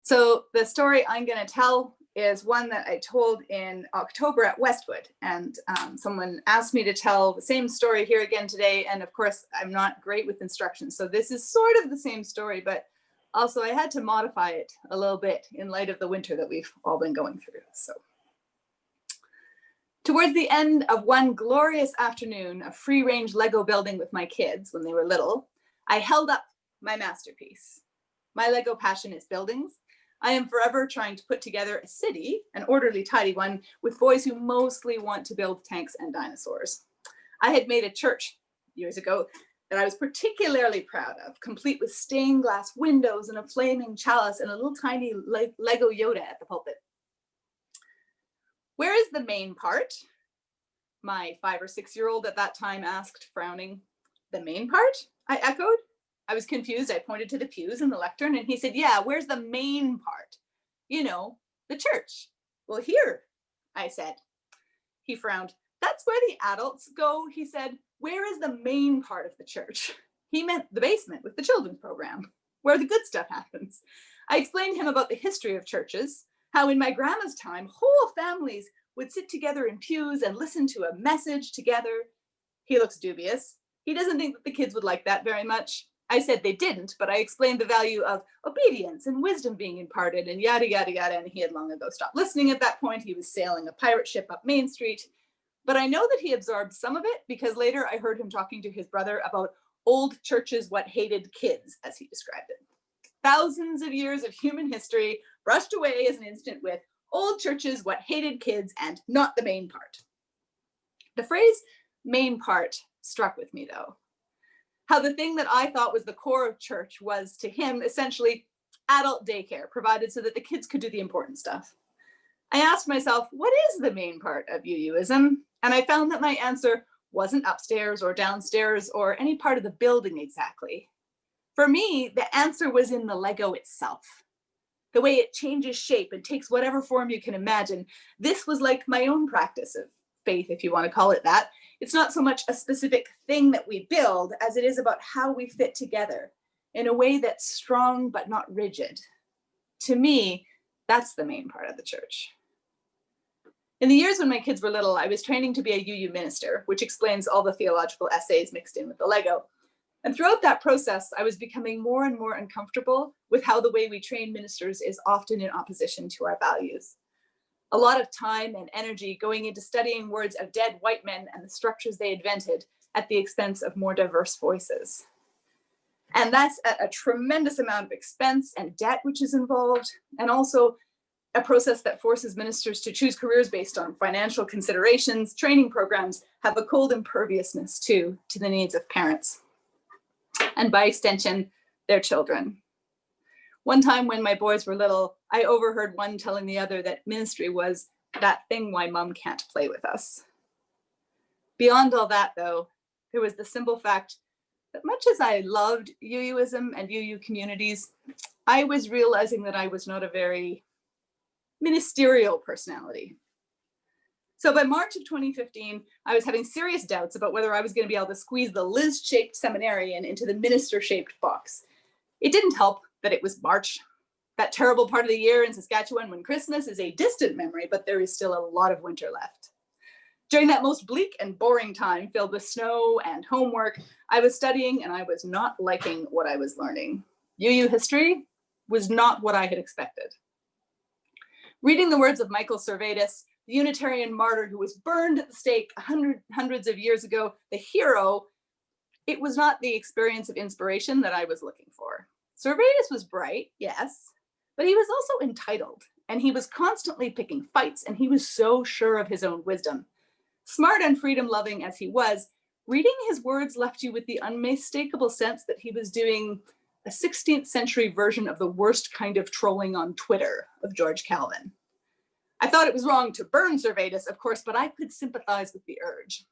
So the story I'm going to tell is one that I told in October at Westwood. And someone asked me to tell the same story here again today. And of course, I'm not great with instructions. So this is sort of the same story, but also I had to modify it a little bit in light of the winter that we've all been going through. So towards the end of one glorious afternoon of free-range Lego building with my kids when they were little, I held up my masterpiece. My Lego passion is buildings. I am forever trying to put together a city, an orderly, tidy one, with boys who mostly want to build tanks and dinosaurs. I had made a church years ago that I was particularly proud of, complete with stained glass windows and a flaming chalice and a little tiny Lego Yoda at the pulpit. Where is the main part? My 5 or 6 year old at that time asked, frowning. The main part? I echoed. I was confused. I pointed to the pews and the lectern, and he said, yeah, where's the main part? You know, the church. Well, here, I said. He frowned. That's where the adults go, he said. Where is the main part of the church? He meant the basement with the children's program, where the good stuff happens. I explained to him about the history of churches, how in my grandma's time, whole families would sit together in pews and listen to a message together. He looks dubious. He doesn't think that the kids would like that very much. I said they didn't, but I explained the value of obedience and wisdom being imparted and yada, yada, yada. And he had long ago stopped listening at that point. He was sailing a pirate ship up Main Street. But I know that he absorbed some of it because later I heard him talking to his brother about old churches what hated kids, as he described it. Thousands of years of human history brushed away as an instant with old churches what hated kids and not the main part. The phrase main part struck with me though. How the thing that I thought was the core of church was to him essentially adult daycare provided so that the kids could do the important stuff. I asked myself, what is the main part of UUism? And I found that my answer wasn't upstairs or downstairs or any part of the building exactly. For me, the answer was in the Lego itself. The way it changes shape and takes whatever form you can imagine. This was like my own practice of faith, if you want to call it that. It's not so much a specific thing that we build as it is about how we fit together in a way that's strong but not rigid. To me, that's the main part of the church. In the years when my kids were little, I was training to be a UU minister, which explains all the theological essays mixed in with the Lego. And throughout that process, I was becoming more and more uncomfortable with how the way we train ministers is often in opposition to our values. A lot of time and energy going into studying words of dead white men and the structures they invented at the expense of more diverse voices. And that's at a tremendous amount of expense and debt which is involved, and also a process that forces ministers to choose careers based on financial considerations. Training programs have a cold imperviousness too to the needs of parents, and by extension, their children. One time when my boys were little, I overheard one telling the other that ministry was that thing why mom can't play with us. Beyond all that though, there was the simple fact that much as I loved UUism and UU communities, I was realizing that I was not a very ministerial personality. So by March of 2015, I was having serious doubts about whether I was going to be able to squeeze the Liz-shaped seminarian into the minister-shaped box. It didn't help that it was March, that terrible part of the year in Saskatchewan when Christmas is a distant memory, but there is still a lot of winter left. During that most bleak and boring time filled with snow and homework, I was studying and I was not liking what I was learning. UU history was not what I had expected. Reading the words of Michael Servetus, the Unitarian martyr who was burned at the stake hundreds of years ago, the hero, it was not the experience of inspiration that I was looking for. Servetus was bright, yes, but he was also entitled, and he was constantly picking fights, and he was so sure of his own wisdom. Smart and freedom-loving as he was, reading his words left you with the unmistakable sense that he was doing a 16th century version of the worst kind of trolling on Twitter of George Calvin. I thought it was wrong to burn Servetus, of course, but I could sympathize with the urge.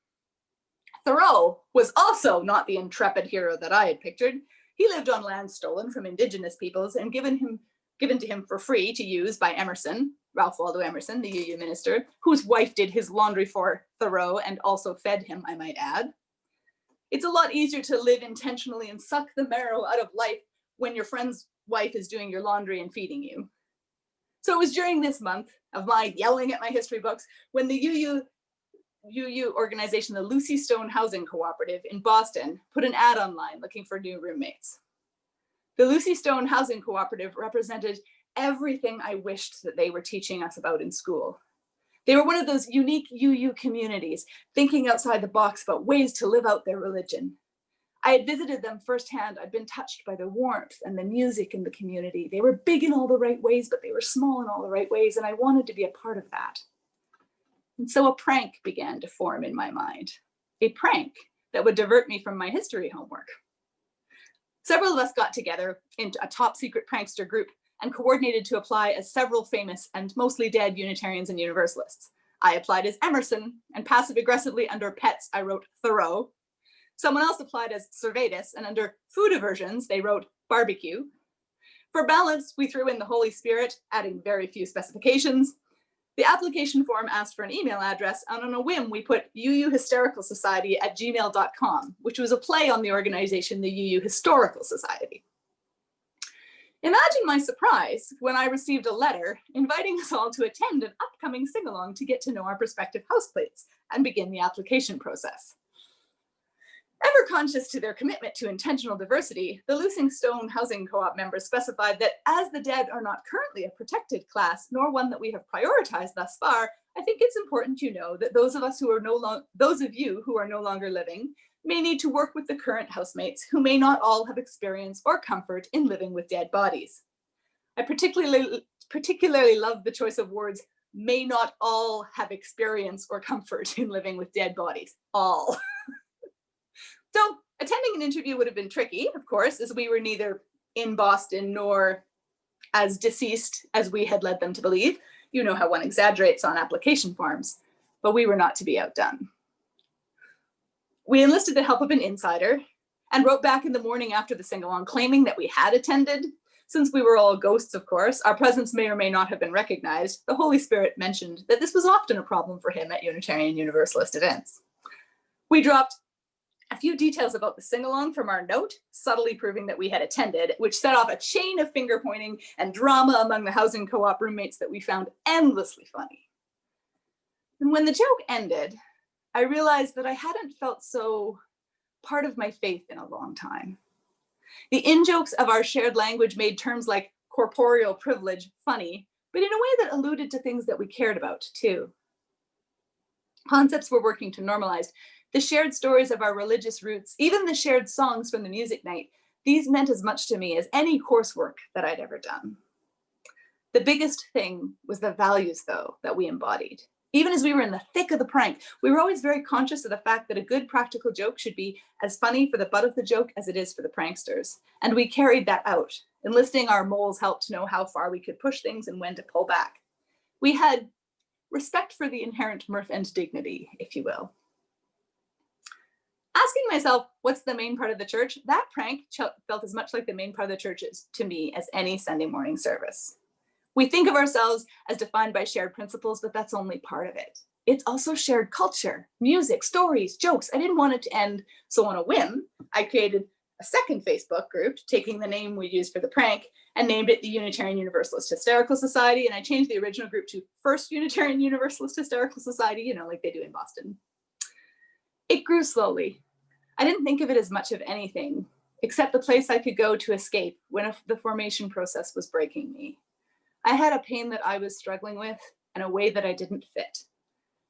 Thoreau was also not the intrepid hero that I had pictured. He lived on land stolen from indigenous peoples and given to him for free to use by Emerson, Ralph Waldo Emerson, the UU minister, whose wife did his laundry for Thoreau and also fed him, I might add. It's a lot easier to live intentionally and suck the marrow out of life when your friend's wife is doing your laundry and feeding you. So it was during this month of my yelling at my history books when the UU organization, the Lucy Stone Housing Cooperative in Boston, put an ad online looking for new roommates. The Lucy Stone Housing Cooperative represented everything I wished that they were teaching us about in school. They were one of those unique UU communities, thinking outside the box about ways to live out their religion. I had visited them firsthand. I'd been touched by the warmth and the music in the community. They were big in all the right ways, but they were small in all the right ways, and I wanted to be a part of that. And so a prank began to form in my mind, a prank that would divert me from my history homework. Several of us got together into a top secret prankster group and coordinated to apply as several famous and mostly dead Unitarians and Universalists. I applied as Emerson, and passive aggressively under pets, I wrote Thoreau. Someone else applied as Servetus, and under food aversions, they wrote barbecue. For balance, we threw in the Holy Spirit, adding very few specifications. The application form asked for an email address, and on a whim, we put uuhystericalsociety@gmail.com, which was a play on the organization, the UU Historical Society. Imagine my surprise when I received a letter inviting us all to attend an upcoming sing-along to get to know our prospective housemates and begin the application process. Ever conscious to their commitment to intentional diversity, the Lucy Stone Housing Co-op members specified that as the dead are not currently a protected class, nor one that we have prioritized thus far, I think it's important you know that those of you who are no longer living may need to work with the current housemates who may not all have experience or comfort in living with dead bodies. I particularly love the choice of words, may not all have experience or comfort in living with dead bodies, all. So attending an interview would have been tricky, of course, as we were neither in Boston nor as deceased as we had led them to believe. You know how one exaggerates on application forms, but we were not to be outdone. We enlisted the help of an insider and wrote back in the morning after the sing-along claiming that we had attended. Since we were all ghosts, of course, our presence may or may not have been recognized. The Holy Spirit mentioned that this was often a problem for him at Unitarian Universalist events. We dropped a few details about the sing-along from our note, subtly proving that we had attended, which set off a chain of finger-pointing and drama among the housing co-op roommates that we found endlessly funny. And when the joke ended, I realized that I hadn't felt so part of my faith in a long time. The in-jokes of our shared language made terms like corporeal privilege funny, but in a way that alluded to things that we cared about too. Concepts were working to normalize. The shared stories of our religious roots, even the shared songs from the music night, these meant as much to me as any coursework that I'd ever done. The biggest thing was the values, though, that we embodied. Even as we were in the thick of the prank, we were always very conscious of the fact that a good practical joke should be as funny for the butt of the joke as it is for the pranksters. And we carried that out. Enlisting our moles helped to know how far we could push things and when to pull back. We had respect for the inherent mirth and dignity, if you will. Asking myself, what's the main part of the church? That prank felt as much like the main part of the church to me as any Sunday morning service. We think of ourselves as defined by shared principles, but that's only part of it. It's also shared culture, music, stories, jokes. I didn't want it to end, so on a whim, I created a second Facebook group, taking the name we used for the prank, and named it the Unitarian Universalist Hysterical Society, and I changed the original group to First Unitarian Universalist Hysterical Society, you know, like they do in Boston. It grew slowly. I didn't think of it as much of anything, except the place I could go to escape when the formation process was breaking me. I had a pain that I was struggling with and a way that I didn't fit.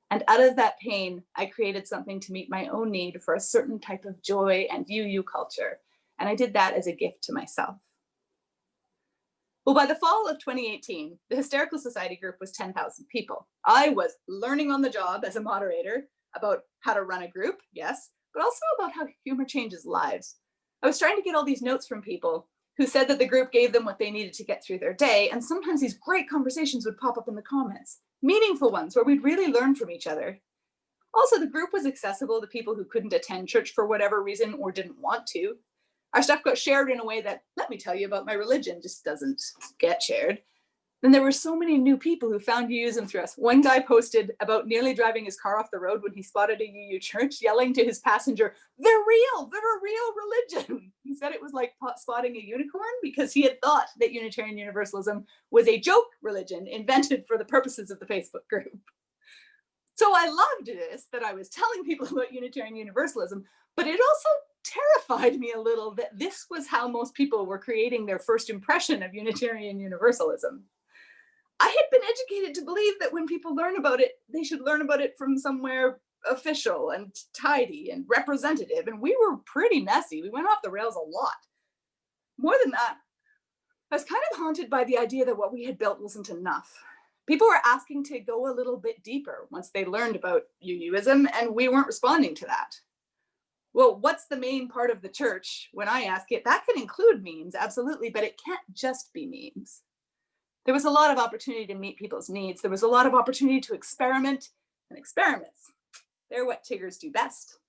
And out of that pain, I created something to meet my own need for a certain type of joy and UU culture. And I did that as a gift to myself. Well, by the fall of 2018, the Hysterical Society group was 10,000 people. I was learning on the job as a moderator about how to run a group, yes, but also about how humor changes lives. I was trying to get all these notes from people who said that the group gave them what they needed to get through their day, and sometimes these great conversations would pop up in the comments, meaningful ones where we'd really learn from each other. Also, the group was accessible to people who couldn't attend church for whatever reason or didn't want to. Our stuff got shared in a way that, let me tell you about my religion, just doesn't get shared. Then there were so many new people who found UUism through us. One guy posted about nearly driving his car off the road when he spotted a UU church, yelling to his passenger, "They're real, they're a real religion." He said it was like spotting a unicorn because he had thought that Unitarian Universalism was a joke religion invented for the purposes of the Facebook group. So I loved this, that I was telling people about Unitarian Universalism, but it also terrified me a little that this was how most people were creating their first impression of Unitarian Universalism. I had been educated to believe that when people learn about it, they should learn about it from somewhere official and tidy and representative, and we were pretty messy. We went off the rails a lot. More than that, I was kind of haunted by the idea that what we had built wasn't enough. People were asking to go a little bit deeper once they learned about UUism, and we weren't responding to that. Well, what's the main part of the church? When I ask it, that could include memes, absolutely, but it can't just be memes. There was a lot of opportunity to meet people's needs. There was a lot of opportunity to experiment, and experiments, they're what Tiggers do best.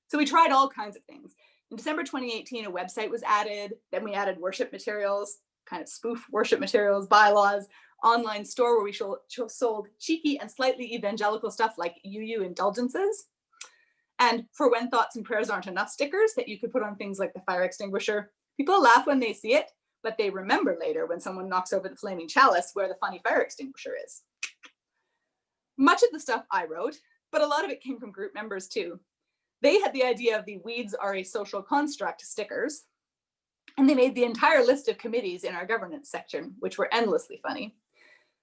So we tried all kinds of things. In December 2018, a website was added. Then we added worship materials, kind of spoof worship materials, bylaws, online store where we sold cheeky and slightly evangelical stuff like UU indulgences. And for when thoughts and prayers aren't enough stickers that you could put on things like the fire extinguisher. People laugh when they see it, but they remember later when someone knocks over the flaming chalice where the funny fire extinguisher is. Much of the stuff I wrote, but a lot of it came from group members too. They had the idea of the "weeds are a social construct" stickers, and they made the entire list of committees in our governance section, which were endlessly funny.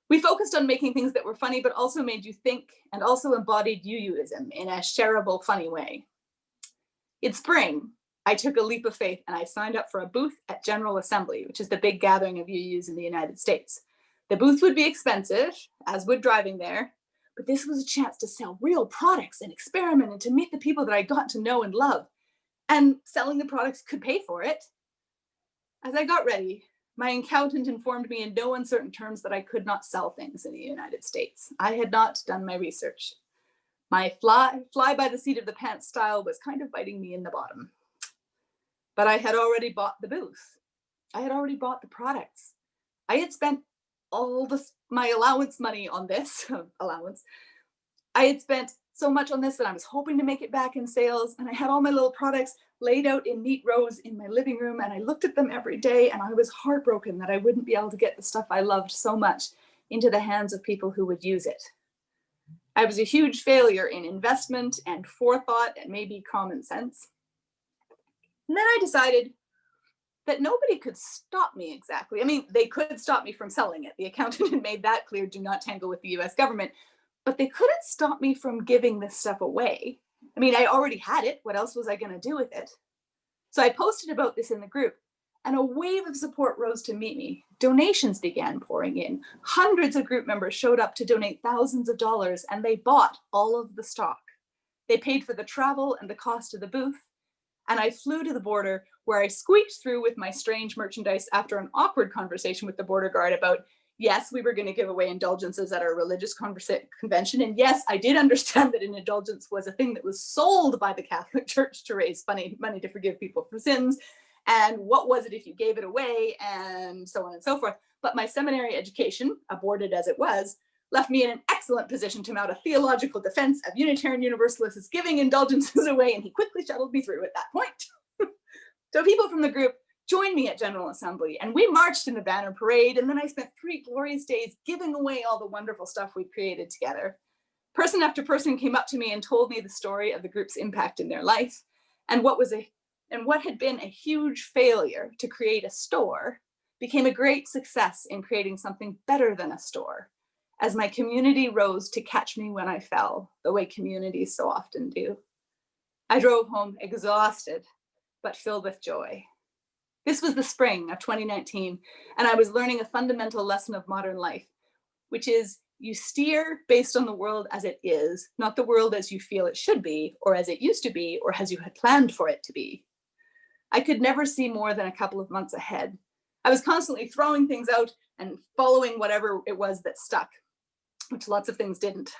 We focused on making things that were funny, but also made you think, and also embodied UUism in a shareable, funny way. In spring, I took a leap of faith and I signed up for a booth at General Assembly, which is the big gathering of UUs in the United States. The booth would be expensive, as would driving there, but this was a chance to sell real products and experiment and to meet the people that I got to know and love. And selling the products could pay for it. As I got ready, my accountant informed me in no uncertain terms that I could not sell things in the United States. I had not done my research. My fly by the seat of the pants style was kind of biting me in the bottom. But I had already bought the booth. I had already bought the products. I had spent all my allowance money on this, allowance. I had spent so much on this that I was hoping to make it back in sales, and I had all my little products laid out in neat rows in my living room, and I looked at them every day, and I was heartbroken that I wouldn't be able to get the stuff I loved so much into the hands of people who would use it. I was a huge failure in investment and forethought and maybe common sense. And then I decided that nobody could stop me exactly. I mean, they could stop me from selling it. The accountant had made that clear, do not tangle with the US government, but they couldn't stop me from giving this stuff away. I mean, I already had it. What else was I going to do with it? So I posted about this in the group, and a wave of support rose to meet me. Donations began pouring in. Hundreds of group members showed up to donate thousands of dollars, and they bought all of the stock. They paid for the travel and the cost of the booth, and I flew to the border where I squeaked through with my strange merchandise after an awkward conversation with the border guard about, yes, we were going to give away indulgences at our religious convention. And yes, I did understand that an indulgence was a thing that was sold by the Catholic Church to raise money to forgive people for sins. And what was it if you gave it away, and so on and so forth. But my seminary education, aborted as it was, left me in an excellent position to mount a theological defense of Unitarian Universalists giving indulgences away, and he quickly shuttled me through at that point. So people from the group joined me at General Assembly, and we marched in the banner parade, and then I spent 3 glorious days giving away all the wonderful stuff we'd created together. Person after person came up to me and told me the story of the group's impact in their life, and what had been a huge failure to create a store became a great success in creating something better than a store, as my community rose to catch me when I fell, the way communities so often do. I drove home exhausted, but filled with joy. This was the spring of 2019, and I was learning a fundamental lesson of modern life, which is you steer based on the world as it is, not the world as you feel it should be, or as it used to be, or as you had planned for it to be. I could never see more than a couple of months ahead. I was constantly throwing things out and following whatever it was that stuck, which lots of things didn't.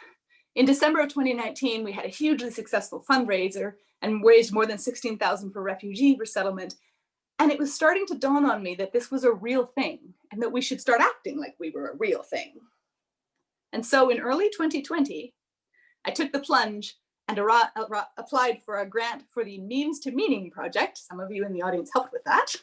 In December of 2019, we had a hugely successful fundraiser and raised more than $16,000 for refugee resettlement. And it was starting to dawn on me that this was a real thing and that we should start acting like we were a real thing. And so in early 2020, I took the plunge and applied for a grant for the Means to Meaning project. Some of you in the audience helped with that.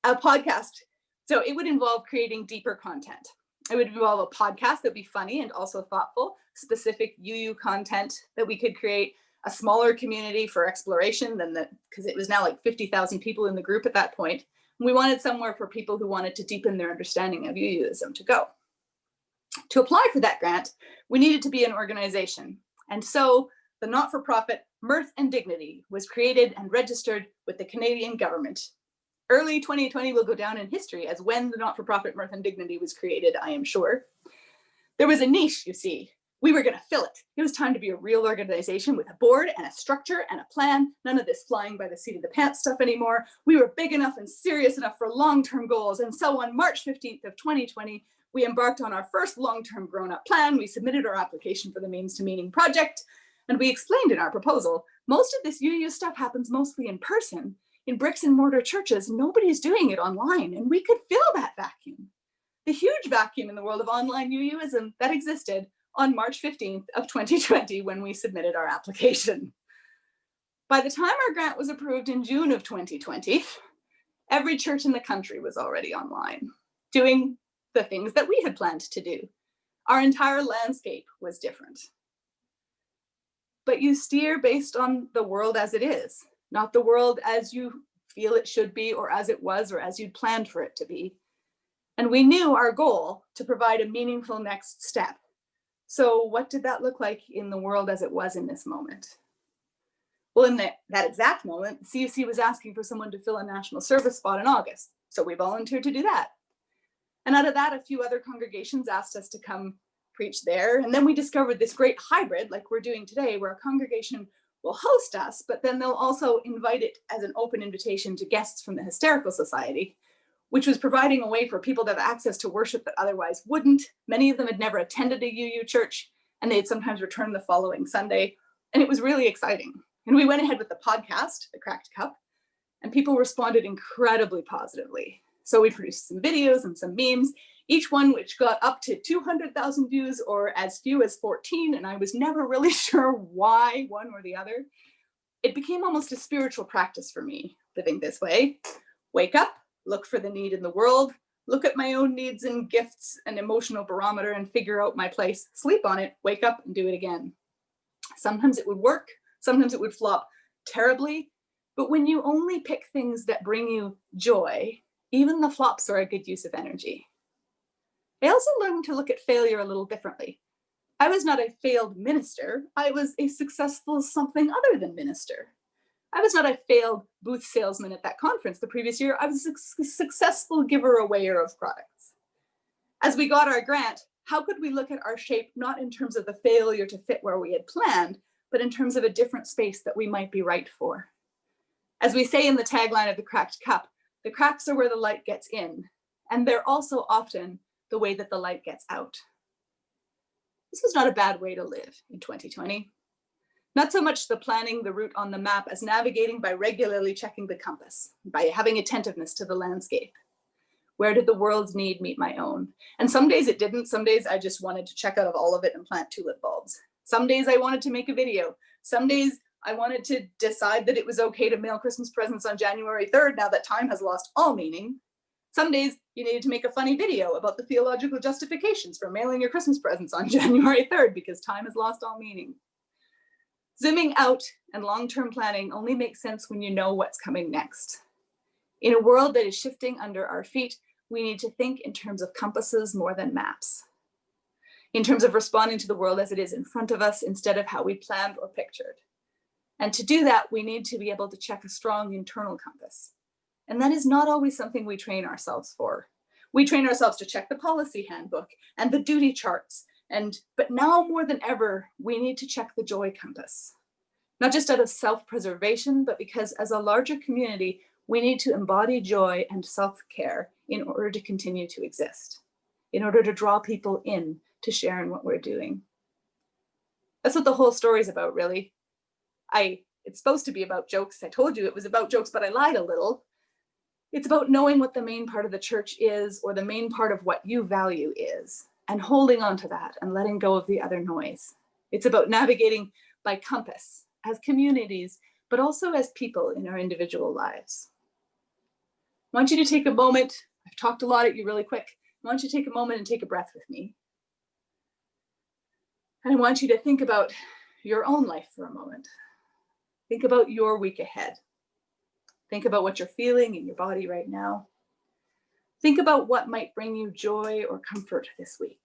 A podcast. So it would involve creating deeper content. It would involve a podcast that would be funny and also thoughtful, specific UU content that we could create, a smaller community for exploration than that, because it was now like 50,000 people in the group at that point. We wanted somewhere for people who wanted to deepen their understanding of UUism to go. To apply for that grant, we needed to be an organization. And so the not-for-profit Mirth and Dignity was created and registered with the Canadian government. Early 2020 will go down in history as when the not-for-profit Mirth and Dignity was created, I am sure. There was a niche, you see. We were going to fill it. It was time to be a real organization with a board and a structure and a plan. None of this flying by the seat of the pants stuff anymore. We were big enough and serious enough for long-term goals. And so on March 15th of 2020, we embarked on our first long-term grown-up plan. We submitted our application for the Means to Meaning project. And we explained in our proposal, most of this UU stuff happens mostly in person. In bricks and mortar churches, nobody's doing it online. And we could fill that vacuum. The huge vacuum in the world of online UUism that existed on March 15th of 2020 when we submitted our application. By the time our grant was approved in June of 2020, every church in the country was already online, doing the things that we had planned to do. Our entire landscape was different. But you steer based on the world as it is, not the world as you feel it should be or as it was or as you'd planned for it to be. And we knew our goal to provide a meaningful next step. So what did that look like in the world as it was in this moment? Well, in that exact moment, CUC was asking for someone to fill a national service spot in August. So we volunteered to do that. And out of that, a few other congregations asked us to come preach there. And then we discovered this great hybrid, like we're doing today, where a congregation will host us, but then they'll also invite it as an open invitation to guests from the Hysterical Society, which was providing a way for people to have access to worship that otherwise wouldn't. Many of them had never attended a UU church, and they'd sometimes return the following Sunday. And it was really exciting. And we went ahead with the podcast, The Cracked Cup, and people responded incredibly positively. So we produced some videos and some memes, each one which got up to 200,000 views or as few as 14, and I was never really sure why one or the other. It became almost a spiritual practice for me, living this way. Wake up, look for the need in the world, look at my own needs and gifts and emotional barometer and figure out my place, sleep on it, wake up and do it again. Sometimes it would work, sometimes it would flop terribly, but when you only pick things that bring you joy, even the flops are a good use of energy. I also learned to look at failure a little differently. I was not a failed minister, I was a successful something other than minister. I was not a failed booth salesman at that conference the previous year. I was a successful giver-awayer of products. As we got our grant, how could we look at our shape not in terms of the failure to fit where we had planned, but in terms of a different space that we might be right for? As we say in the tagline of The Cracked Cup, the cracks are where the light gets in, and they're also often the way that the light gets out. This was not a bad way to live in 2020. Not so much the planning the route on the map as navigating by regularly checking the compass, by having attentiveness to the landscape. Where did the world's need meet my own? And some days it didn't. Some days I just wanted to check out of all of it and plant tulip bulbs. Some days I wanted to make a video. Some days I wanted to decide that it was okay to mail Christmas presents on January 3rd now that time has lost all meaning. Some days you needed to make a funny video about the theological justifications for mailing your Christmas presents on January 3rd because time has lost all meaning. Zooming out and long-term planning only makes sense when you know what's coming next. In a world that is shifting under our feet, we need to think in terms of compasses more than maps. In terms of responding to the world as it is in front of us instead of how we planned or pictured. And to do that, we need to be able to check a strong internal compass. And that is not always something we train ourselves for. We train ourselves to check the policy handbook and the duty charts. But now more than ever, we need to check the joy compass. Not just out of self-preservation, but because as a larger community, we need to embody joy and self-care in order to continue to exist, in order to draw people in to share in what we're doing. That's what the whole story is about, really. It's supposed to be about jokes. I told you it was about jokes, but I lied a little. It's about knowing what the main part of the church is, or the main part of what you value is, and holding on to that and letting go of the other noise. It's about navigating by compass as communities, but also as people in our individual lives. I want you to take a moment. I've talked a lot at you really quick. I want you to take a moment and take a breath with me. And I want you to think about your own life for a moment. Think about your week ahead. Think about what you're feeling in your body right now. Think about what might bring you joy or comfort this week.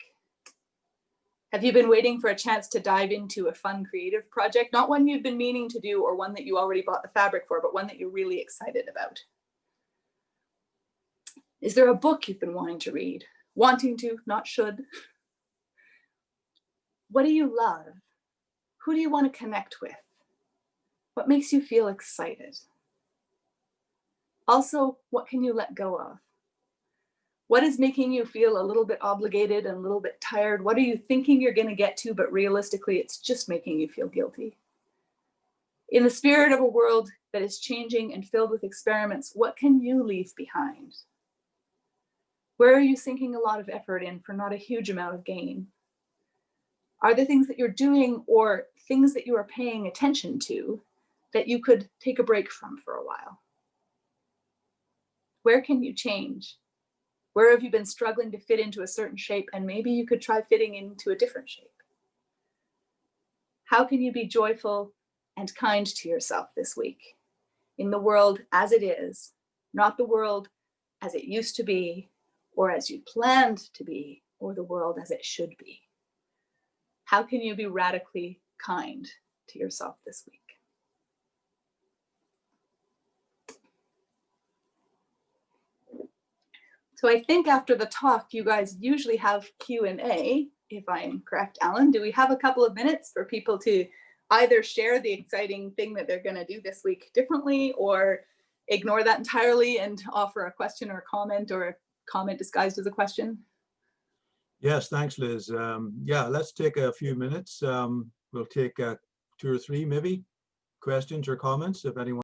Have you been waiting for a chance to dive into a fun creative project? Not one you've been meaning to do or one that you already bought the fabric for, but one that you're really excited about. Is there a book you've been wanting to read? Wanting to, not should. What do you love? Who do you want to connect with? What makes you feel excited? Also, what can you let go of? What is making you feel a little bit obligated and a little bit tired? What are you thinking you're going to get to, but realistically, it's just making you feel guilty? In the spirit of a world that is changing and filled with experiments, what can you leave behind? Where are you sinking a lot of effort in for not a huge amount of gain? Are there things that you're doing or things that you are paying attention to that you could take a break from for a while? Where can you change? Where have you been struggling to fit into a certain shape, and maybe you could try fitting into a different shape? How can you be joyful and kind to yourself this week in the world as it is, not the world as it used to be, or as you planned to be, or the world as it should be? How can you be radically kind to yourself this week? So I think after the talk, you guys usually have Q&A, if I'm correct, Alan. Do we have a couple of minutes for people to either share the exciting thing that they're going to do this week differently, or ignore that entirely and offer a question or a comment, or a comment disguised as a question? Yes, thanks, Liz. Yeah, let's take a few minutes. We'll take 2 or 3 maybe questions or comments if anyone